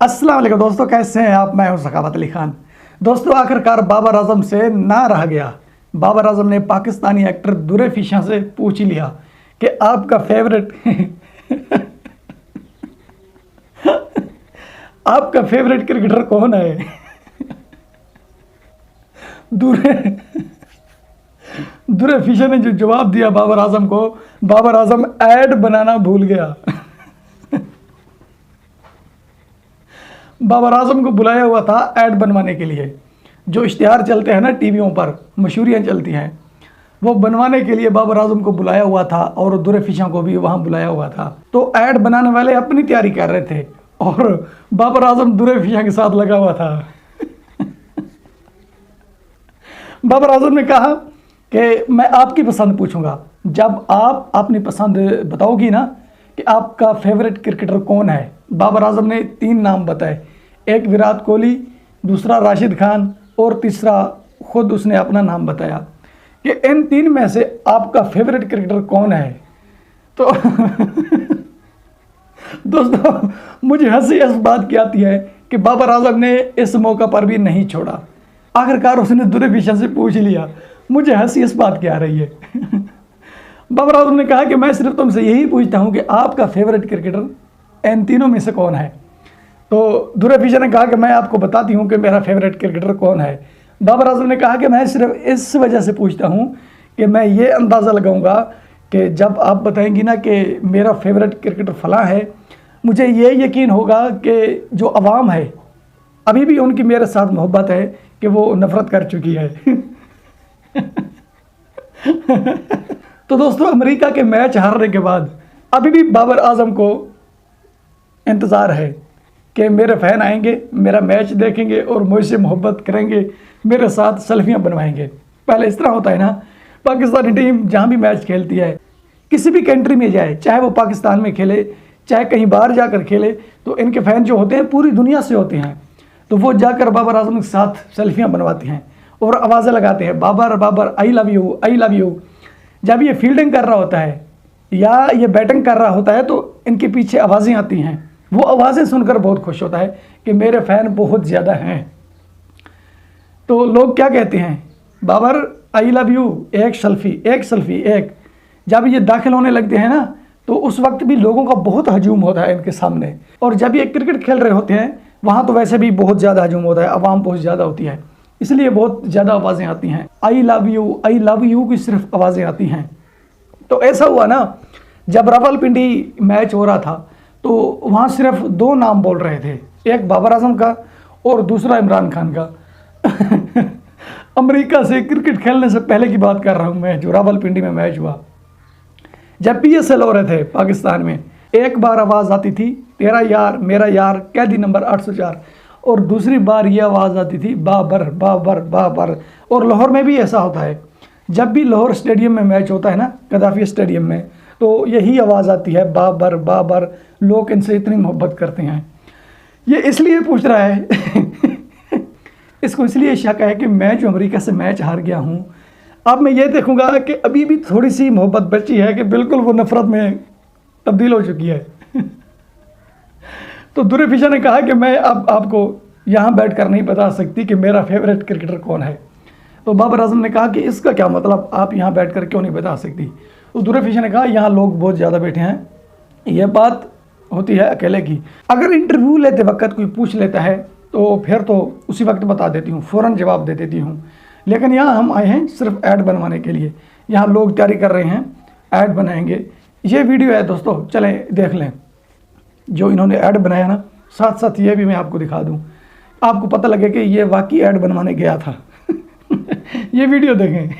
अस्सलाम वालेकुम दोस्तों, कैसे हैं आप। मैं हूं सखावत अली खान। दोस्तों, आखिरकार बाबर आजम से ना रह गया। बाबर आजम ने पाकिस्तानी एक्टर दुरे फिशा से पूछ ही लिया कि आपका फेवरेट आपका फेवरेट क्रिकेटर कौन है। दुरे दुरे फिशा ने जो जवाब दिया बाबर आजम को, बाबर आजम ऐड बनाना भूल गया। बाबर आजम को बुलाया हुआ था ऐड बनवाने के लिए। जो इश्तिहार चलते हैं ना टीवियों पर, मशहूरियाँ चलती हैं, वो बनवाने के लिए बाबर आजम को बुलाया हुआ था और दुरे फिशा को भी वहाँ बुलाया हुआ था। तो ऐड बनाने वाले अपनी तैयारी कर रहे थे और बाबर आजम दुरे फिशा के साथ लगा हुआ था। बाबर आजम ने कहा कि मैं आपकी पसंद पूछूंगा, जब आप अपनी पसंद बताओगी ना कि आपका फेवरेट क्रिकेटर कौन है। बाबर आजम ने 3 नाम बताए, एक विराट कोहली, दूसरा राशिद खान और तीसरा खुद उसने अपना नाम बताया कि इन 3 में से आपका फेवरेट क्रिकेटर कौन है। तो दोस्तों, मुझे हंसी इस बात की आती है कि बाबर आजम ने इस मौका पर भी नहीं छोड़ा। आखिरकार उसने दुरे फिशा से पूछ लिया। मुझे हंसी इस बात की आ रही है। बाबर आजम ने कहा कि मैं सिर्फ तुमसे यही पूछता हूं कि आपका फेवरेट क्रिकेटर इन तीनों में से कौन है। तो दुरे फिशा ने कहा कि मैं आपको बताती हूं कि मेरा फेवरेट क्रिकेटर कौन है। बाबर आजम ने कहा कि मैं सिर्फ इस वजह से पूछता हूं कि मैं ये अंदाज़ा लगाऊंगा कि जब आप बताएंगी ना कि मेरा फेवरेट क्रिकेटर फलां है, मुझे ये यकीन होगा कि जो अवाम है अभी भी उनकी मेरे साथ मोहब्बत है कि वो नफ़रत कर चुकी है। तो दोस्तों, अमेरिका के मैच हारने के बाद अभी भी बाबर आजम को इंतज़ार है कि मेरे फ़ैन आएंगे, मेरा मैच देखेंगे और मुझसे मोहब्बत करेंगे, मेरे साथ सेल्फियाँ बनवाएंगे। पहले इस तरह होता है ना, पाकिस्तानी टीम जहाँ भी मैच खेलती है, किसी भी कंट्री में जाए, चाहे वो पाकिस्तान में खेले चाहे कहीं बाहर जाकर खेले, तो इनके फ़ैन जो होते हैं पूरी दुनिया से होते हैं। तो वो जाकर बाबर आजम के साथ सेल्फियाँ बनवाते हैं और आवाज़ें लगाते हैं, Babar Babar I love you, I love you. जब ये फील्डिंग कर रहा होता है या ये बैटिंग कर रहा होता है तो इनके पीछे आवाज़ें आती हैं। वो आवाज़ें सुनकर बहुत खुश होता है कि मेरे फ़ैन बहुत ज़्यादा हैं। तो लोग क्या कहते हैं, बाबर आई लव यू, एक सेल्फी, एक सेल्फी, एक। जब ये दाखिल होने लगते हैं ना तो उस वक्त भी लोगों का बहुत हजूम होता है इनके सामने। और जब ये क्रिकेट खेल रहे होते हैं वहाँ तो वैसे भी बहुत ज़्यादा हजूम होता है, आवाम बहुत ज़्यादा होती है, इसलिए बहुत ज़्यादा आवाज़ें आती हैं। आई लव यू की सिर्फ आवाज़ें आती हैं। तो ऐसा हुआ ना, जब रावलपिंडी मैच हो रहा था तो वहाँ सिर्फ 2 नाम बोल रहे थे, एक बाबर आजम का और दूसरा इमरान खान का। अमेरिका से क्रिकेट खेलने से पहले की बात कर रहा हूँ मैं, जो रावलपिंडी में मैच हुआ। जब PSL हो रहे थे पाकिस्तान में, एक बार आवाज़ आती थी तेरा यार मेरा यार कैदी नंबर 804, और दूसरी बार ये आवाज़ आती थी बाबर बाबर बाबर। और लाहौर में भी ऐसा होता है, जब भी लाहौर स्टेडियम में मैच होता है ना, गद्दाफी स्टेडियम में, तो यही आवाज़ आती है बाबर बाबर। लोग इनसे इतनी मोहब्बत करते हैं। ये इसलिए पूछ रहा है इसको इसलिए शक है कि मैं जो अमेरिका से मैच हार गया हूँ, अब मैं ये देखूंगा कि अभी भी थोड़ी सी मोहब्बत बची है कि बिल्कुल वो नफ़रत में तब्दील हो चुकी है। तो दुरे फिशा ने कहा कि मैं अब आपको यहाँ बैठ कर नहीं बता सकती कि मेरा फेवरेट क्रिकेटर कौन है। तो बाबर आजम ने कहा कि इसका क्या मतलब, आप यहाँ बैठ कर क्यों नहीं बता सकती। तो दुरे फिशा ने कहा यहाँ लोग बहुत ज़्यादा बैठे हैं, यह बात होती है अकेले की। अगर इंटरव्यू लेते वक्त कोई पूछ लेता है तो फिर तो उसी वक्त बता देती हूँ, फ़ौरन जवाब दे देती हूँ। लेकिन यहाँ हम आए हैं सिर्फ ऐड बनवाने के लिए। यहाँ लोग तैयारी कर रहे हैं, ऐड बनाएंगे। ये वीडियो है दोस्तों, चलें देख लें जो इन्होंने ऐड बनाया ना। साथ साथ ये भी मैं आपको दिखा दूँ, आपको पता लगे कि ये वाकई ऐड बनवाने गया था। ये वीडियो देखें।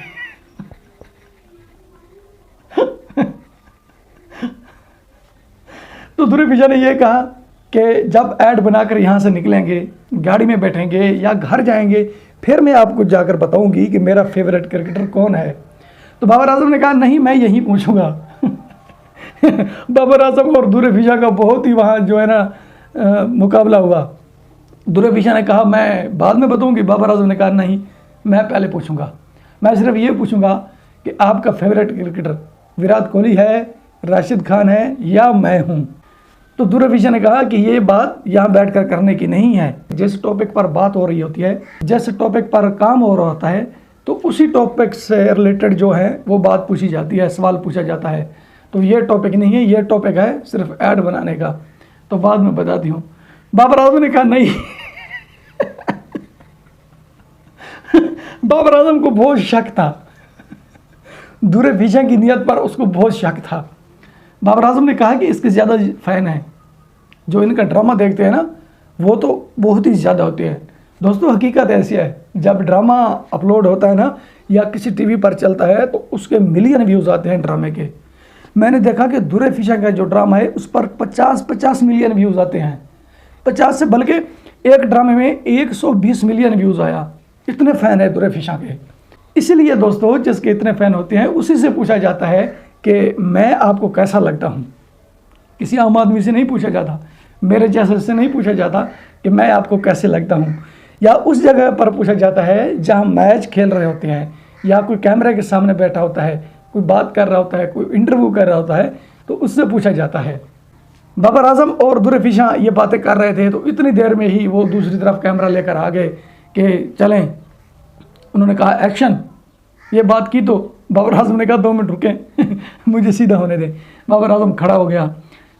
तो दुरे फिशा ने यह कहा कि जब ऐड बनाकर यहाँ से निकलेंगे, गाड़ी में बैठेंगे या घर जाएंगे, फिर मैं आपको जाकर बताऊंगी कि मेरा फेवरेट क्रिकेटर कौन है। तो बाबर आजम ने कहा नहीं, मैं यही पूछूंगा। बाबर आजम और दुरे फिशा का बहुत ही वहाँ जो है ना मुकाबला हुआ। दुरे फिशा ने कहा मैं बाद में बताऊंगी, बाबर आजम ने कहा नहीं, मैं पहले पूछूंगा। मैं सिर्फ ये पूछूंगा कि आपका फेवरेट क्रिकेटर विराट कोहली है, राशिद खान है या मैं हूँ। तो दूरदर्शन ने कहा कि ये बात यहाँ बैठकर करने की नहीं है। जिस टॉपिक पर बात हो रही होती है, जिस टॉपिक पर काम हो रहा होता है, तो उसी टॉपिक से रिलेटेड जो है वो बात पूछी जाती है, सवाल पूछा जाता है। तो ये टॉपिक नहीं है, ये टॉपिक है सिर्फ ऐड बनाने का। तो बाद में बताती हूँ। बाबर आजम ने कहा नहीं। बाबर आजम को बहुत शक था, दूरदर्शन की नियत पर उसको बहुत शक था। बाबर आजम ने कहा कि इसके ज़्यादा फ़ैन हैं, जो इनका ड्रामा देखते हैं ना, वो तो बहुत ही ज़्यादा होते हैं। दोस्तों हकीकत ऐसी है, जब ड्रामा अपलोड होता है ना या किसी टीवी पर चलता है तो उसके मिलियन व्यूज़ आते हैं ड्रामे के। मैंने देखा कि दूरदर्शन का जो ड्रामा है उस पर 50 मिलियन व्यूज़ आते हैं, 50 से, बल्कि एक ड्रामे में 120 मिलियन व्यूज़ आया। इतने फ़ैन है दूरदर्शन के। इसलिए दोस्तों जिसके इतने फ़ैन होते हैं उसी से पूछा जाता है कि मैं आपको कैसा लगता हूँ। किसी आम आदमी से नहीं पूछा जाता, मेरे जैसे से नहीं पूछा जाता कि मैं आपको कैसे लगता हूँ। या उस जगह पर पूछा जाता है जहाँ मैच खेल रहे होते हैं, या कोई कैमरे के सामने बैठा होता है, कोई बात कर रहा होता है, कोई इंटरव्यू कर रहा होता है, तो उससे पूछा जाता है। बाबर आजम और दूरदर्शन ये बातें कर रहे थे, तो इतनी देर में ही वो दूसरी तरफ कैमरा लेकर आ गए कि चलें। उन्होंने कहा एक्शन। ये बात की तो बाबर आजम ने कहा 2 मिनट रुकें, मुझे सीधा होने दें। बाबर आजम खड़ा हो गया,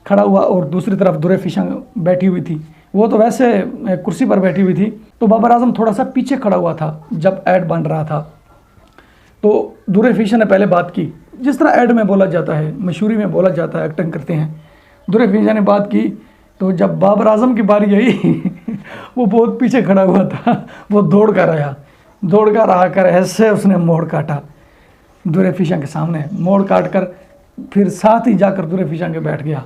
खड़ा हुआ और दूसरी तरफ दूरदर्शन बैठी हुई थी। वो तो वैसे कुर्सी पर बैठी हुई थी, तो बाबर आजम थोड़ा सा पीछे खड़ा हुआ था जब ऐड बन रहा था। तो दूरदर्शन ने पहले बात की, जिस तरह ऐड में बोला जाता है, मशहूरी में बोला जाता है, एक्टिंग करते हैं। दूरदर्शन ने बात की, तो जब बाबर आजम की बारी आई वो बहुत पीछे खड़ा हुआ था। वो दौड़ कर आकर ऐसे उसने मोड़ काटा दूरदर्शन के सामने, मोड़ काट कर फिर साथ ही जाकर दूरदर्शन के बैठ गया।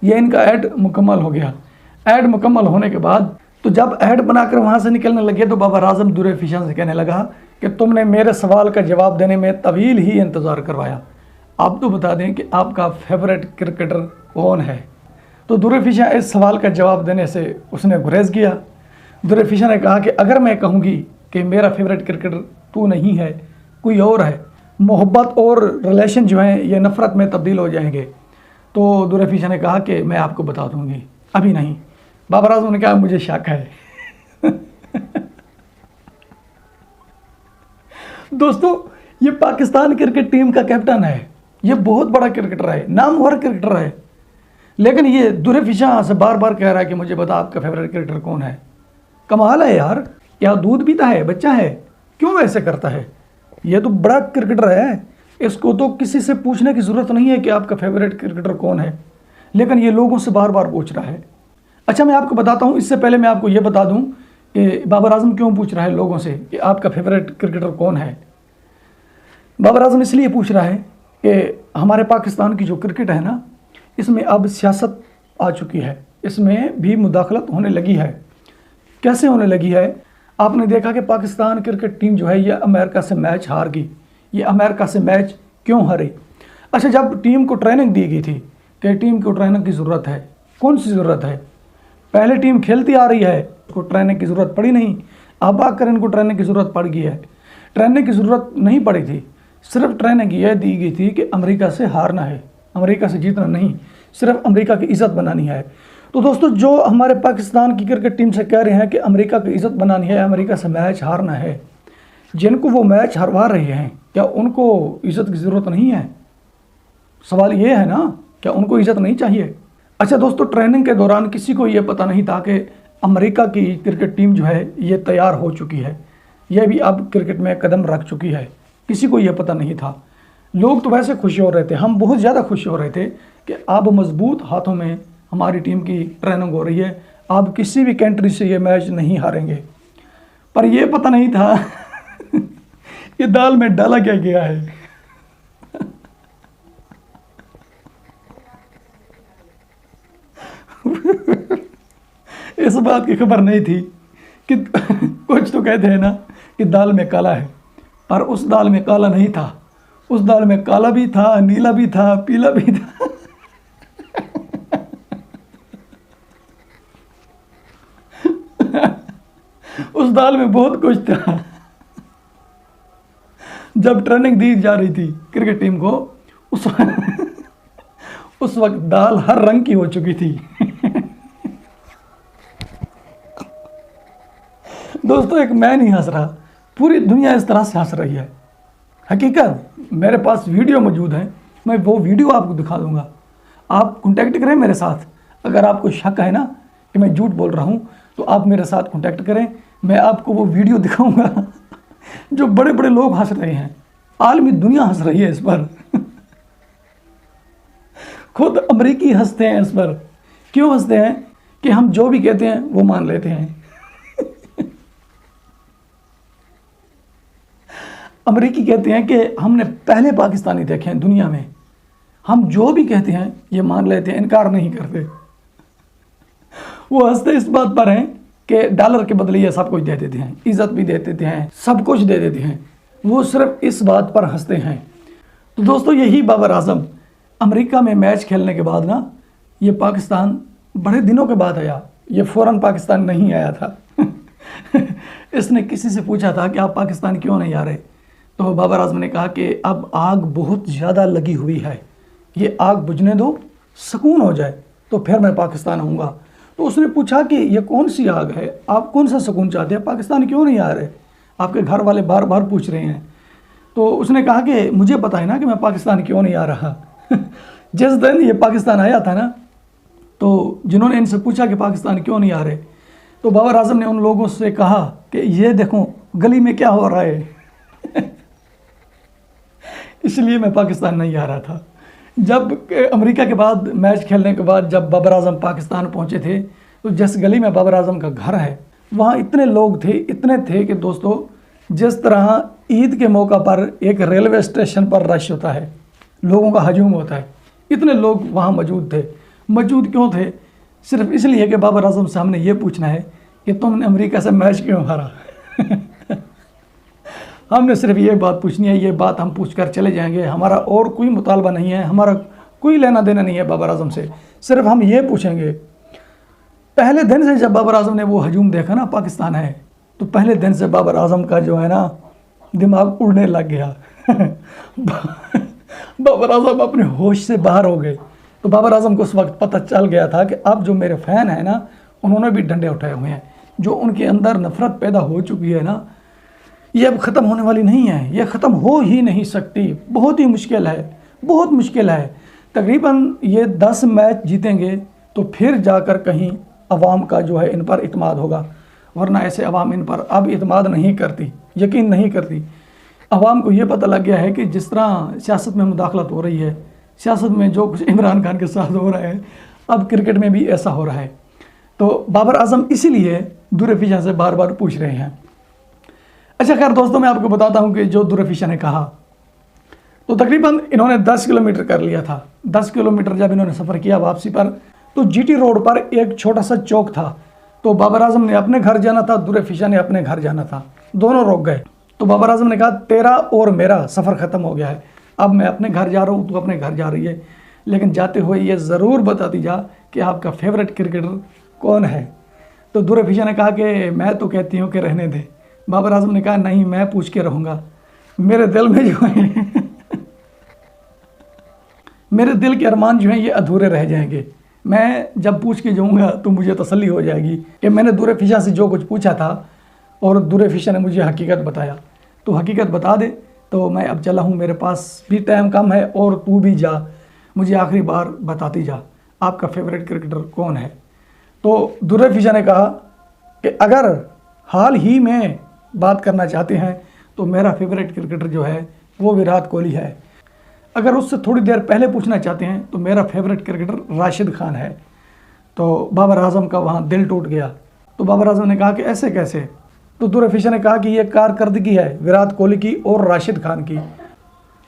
ये इनका ऐड मुकम्मल हो गया। ऐड मुकम्मल होने के बाद तो जब ऐड बनाकर वहाँ से निकलने लगे तो बाबर आजम दूरदर्शन से कहने लगा कि तुमने मेरे सवाल का जवाब देने में तवील ही इंतज़ार करवाया, आप तो बता दें कि आपका फेवरेट क्रिकेटर कौन है। तो दूरदर्शन इस सवाल का जवाब देने से उसने गुरेज किया। दूरदर्शन ने कहा कि अगर मैं कहूँगी कि मेरा फेवरेट क्रिकेटर तू नहीं है, कोई और है, मोहब्बत और रिलेशन जो हैं ये नफ़रत में तब्दील हो जाएंगे। तो दूरदर्शन ने कहा कि मैं आपको बता दूंगी, अभी नहीं। बाबर आजम ने कहा मुझे शक है। दोस्तों ये पाकिस्तान क्रिकेट टीम का कैप्टन है, ये बहुत बड़ा क्रिकेटर है, नामवर क्रिकेटर है, लेकिन ये दूरदर्शन से बार बार कह रहा है कि मुझे बता आपका फेवरेट क्रिकेटर कौन है। कमाल है यार, क्या दूध पीता है, बच्चा है, क्यों वैसे करता है। ये तो बड़ा क्रिकेटर है, इसको तो किसी से पूछने की ज़रूरत नहीं है कि आपका फेवरेट क्रिकेटर कौन है, लेकिन ये लोगों से बार बार पूछ रहा है। अच्छा मैं आपको बताता हूँ, इससे पहले मैं आपको ये बता दूँ कि बाबर आजम क्यों पूछ रहा है लोगों से कि आपका फेवरेट क्रिकेटर कौन है। बाबर आजम इसलिए पूछ रहा है कि हमारे पाकिस्तान की जो क्रिकेट है ना, इसमें अब सियासत आ चुकी है, इसमें भी मुदाखलत होने लगी है। कैसे होने लगी है, आपने देखा कि पाकिस्तान क्रिकेट टीम जो है ये अमेरिका से मैच हार गई। ये अमेरिका से मैच क्यों हारी? अच्छा, जब टीम को ट्रेनिंग दी गई थी कि टीम को ट्रेनिंग की ज़रूरत है, कौन सी ज़रूरत है? पहले टीम खेलती आ रही है, को ट्रेनिंग की ज़रूरत पड़ी नहीं, अब आकर इनको ट्रेनिंग की ज़रूरत पड़ गई है। ट्रेनिंग की ज़रूरत नहीं पड़ी थी, सिर्फ ट्रेनिंग यह दी गई थी कि अमेरिका से हारना है, अमेरिका से जीतना नहीं, सिर्फ अमेरिका की इज़्ज़त बनानी है। तो दोस्तों जो हमारे पाकिस्तान की क्रिकेट टीम से कह रहे हैं कि अमेरिका की इज़्ज़त बनानी है, अमेरिका से मैच हारना है, जिनको वो मैच हरवा रहे हैं क्या उनको इज़्ज़त की ज़रूरत नहीं है? सवाल ये है ना, क्या उनको इज़्ज़त नहीं चाहिए? अच्छा दोस्तों, ट्रेनिंग के दौरान किसी को ये पता नहीं था कि अमेरिका की क्रिकेट टीम जो है ये तैयार हो चुकी है, यह भी अब क्रिकेट में कदम रख चुकी है। किसी को ये पता नहीं था। लोग तो वैसे खुश हो रहे थे, हम बहुत ज़्यादा खुश हो रहे थे कि अब मजबूत हाथों में हमारी टीम की ट्रेनिंग हो रही है, अब किसी भी कंट्री से ये मैच नहीं हारेंगे। पर ये पता नहीं था कि दाल में डाला क्या गया है। इस बात की खबर नहीं थी कि कुछ तो कहते हैं ना कि दाल में काला है, पर उस दाल में काला नहीं था, उस दाल में काला भी था, नीला भी था, पीला भी था। उस दाल में बहुत कुछ था। जब ट्रेनिंग दी जा रही थी क्रिकेट टीम को, उस वक्त दाल हर रंग की हो चुकी थी। दोस्तों एक मैं नहीं हंस रहा, पूरी दुनिया इस तरह से हंस रही है। हकीकत मेरे पास वीडियो मौजूद है, मैं वो वीडियो आपको दिखा दूंगा। आप कांटेक्ट करें मेरे साथ। अगर आपको शक है ना कि मैं झूठ बोल रहा हूँ तो आप मेरे साथ कांटेक्ट करें, मैं आपको वो वीडियो दिखाऊंगा जो बड़े बड़े लोग हंस रहे हैं, आलमी दुनिया हंस रही है इस पर। खुद अमेरिकी हंसते हैं इस पर। क्यों हंसते हैं? कि हम जो भी कहते हैं वो मान लेते हैं। अमेरिकी कहते हैं कि हमने पहले पाकिस्तानी देखे हैं दुनिया में, हम जो भी कहते हैं ये मान लेते हैं, इनकार नहीं करते। वो हंसते इस बात पर हैं कि डॉलर के बदले ये सब कुछ दे देते हैं, इज्जत भी दे देते हैं, सब कुछ दे देते हैं। वो सिर्फ इस बात पर हंसते हैं। तो दोस्तों यही बाबर आजम अमेरिका में मैच खेलने के बाद ना, ये पाकिस्तान बड़े दिनों के बाद आया, ये फ़ौरन पाकिस्तान नहीं आया था। इसने किसी से पूछा था कि आप पाकिस्तान क्यों नहीं आ रहे, तो बाबर आजम ने कहा कि अब आग बहुत ज़्यादा लगी हुई है, ये आग बुझने दो, सुकून हो जाए तो फिर मैं पाकिस्तान आऊँगा। तो उसने पूछा कि ये कौन सी आग है, आप कौन सा सुकून चाहते हैं, पाकिस्तान क्यों नहीं आ रहे, आपके घर वाले बार बार पूछ रहे हैं। तो उसने कहा कि मुझे पता है ना कि मैं पाकिस्तान क्यों नहीं आ रहा। जिस दिन ये पाकिस्तान आया था ना, तो जिन्होंने इनसे पूछा कि पाकिस्तान क्यों नहीं आ रहे, तो बाबर आजम ने उन लोगों से कहा कि ये देखो गली में क्या हो रहा है। इसलिए मैं पाकिस्तान नहीं आ रहा था। जब अमेरिका के बाद मैच खेलने के बाद जब बाबर आजम पाकिस्तान पहुंचे थे, तो जिस गली में बाबर आजम का घर है वहाँ इतने लोग थे, इतने थे कि दोस्तों जिस तरह ईद के मौका पर एक रेलवे स्टेशन पर रश होता है, लोगों का हजूम होता है, इतने लोग वहाँ मौजूद थे। मौजूद क्यों थे? सिर्फ इसलिए कि बाबर आजम से हमने ये पूछना है कि तुमने अमेरिका से मैच क्यों हारा। हमने सिर्फ ये बात पूछनी है, ये बात हम पूछ कर चले जाएंगे। हमारा और कोई मुतालबा नहीं है, हमारा कोई लेना देना नहीं है बाबर आजम से, सिर्फ हम ये पूछेंगे। पहले दिन से जब बाबर आजम ने वो हजूम देखा ना पाकिस्तान है, तो पहले दिन से बाबर आजम का जो है ना दिमाग उड़ने लग गया। बाबर आजम अपने होश से बाहर हो गए। तो बाबर आजम को उस वक्त पता चल गया था कि अब जो मेरे फ़ैन हैं ना, उन्होंने भी डंडे उठाए हुए हैं। जो उनके अंदर नफ़रत पैदा हो चुकी है ना, ये अब ख़त्म होने वाली नहीं है, ये ख़त्म हो ही नहीं सकती। बहुत ही मुश्किल है, बहुत मुश्किल है। तकरीबन ये 10 मैच जीतेंगे तो फिर जाकर कहीं अवाम का जो है इन पर इत्मीनान होगा, वरना ऐसे अवाम इन पर अब इत्मीनान नहीं करती, यकीन नहीं करती। अवाम को ये पता लग गया है कि जिस तरह सियासत में मुदाखलत हो रही है, सियासत में जो कुछ इमरान खान के साथ हो रहा है, अब क्रिकेट में भी ऐसा हो रहा है। तो बाबर आजम इसीलिए दुरफिशा से बार बार पूछ रहे हैं। अच्छा खैर दोस्तों, मैं आपको बताता हूँ कि जो दुरफिशा ने कहा, तो तकरीबन इन्होंने 10 किलोमीटर कर लिया था। 10 किलोमीटर जब इन्होंने सफ़र किया वापसी पर, तो जीटी रोड पर एक छोटा सा चौक था। तो बाबर आजम ने अपने घर जाना था, दुरफिशा ने अपने घर जाना था, दोनों रुक गए। तो बाबर आजम ने कहा तेरा और मेरा सफ़र ख़त्म हो गया है, अब मैं अपने घर जा रहा हूँ, तू अपने घर जा रही है, लेकिन जाते हुए ये ज़रूर बताती जा कि आपका फेवरेट क्रिकेटर कौन है। तो दुरफिशा ने कहा कि मैं तो कहती हूँ कि रहने दे। बाबर आजम ने कहा नहीं, मैं पूछ के रहूँगा, मेरे दिल में जो है मेरे दिल के अरमान जो हैं ये अधूरे रह जाएंगे। मैं जब पूछ के जाऊँगा तो मुझे तसल्ली हो जाएगी कि मैंने दुरफिशा से जो कुछ पूछा था और दुरफिशा ने मुझे हकीकत बताया। तो हकीकत बता दे तो मैं अब चला हूँ, मेरे पास भी टाइम कम है और तू भी जा, मुझे आखिरी बार बताती जा आपका फेवरेट क्रिकेटर कौन है। तो दुरफिशा ने कहा कि अगर हाल ही में बात करना चाहते हैं तो मेरा फेवरेट क्रिकेटर जो है वो विराट कोहली है। अगर उससे थोड़ी देर पहले पूछना चाहते हैं तो मेरा फेवरेट क्रिकेटर राशिद खान है। तो बाबर आजम का वहाँ दिल टूट गया। तो बाबर आजम ने कहा कि ऐसे कैसे? तो दुरफिशा ने कहा कि ये कारकर्दगी है विराट कोहली की और राशिद खान की,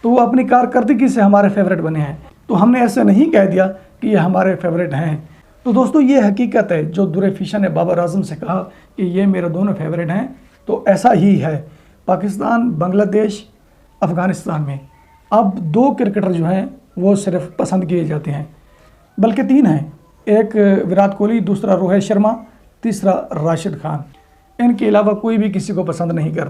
तो वो अपनी कारकर्दगी से हमारे फेवरेट बने हैं, तो हमने ऐसे नहीं कह दिया कि ये हमारे फेवरेट हैं। तो दोस्तों ये हकीकत है जो दुरफिशा ने बाबर आजम से कहा कि ये मेरे दोनों फेवरेट हैं, तो ऐसा ही है। पाकिस्तान, बांग्लादेश, अफ़गानिस्तान में अब 2 क्रिकेटर जो हैं वो सिर्फ पसंद किए जाते हैं, बल्कि 3 हैं, एक विराट कोहली, दूसरा रोहित शर्मा, तीसरा राशिद खान। इनके अलावा कोई भी किसी को पसंद नहीं करता।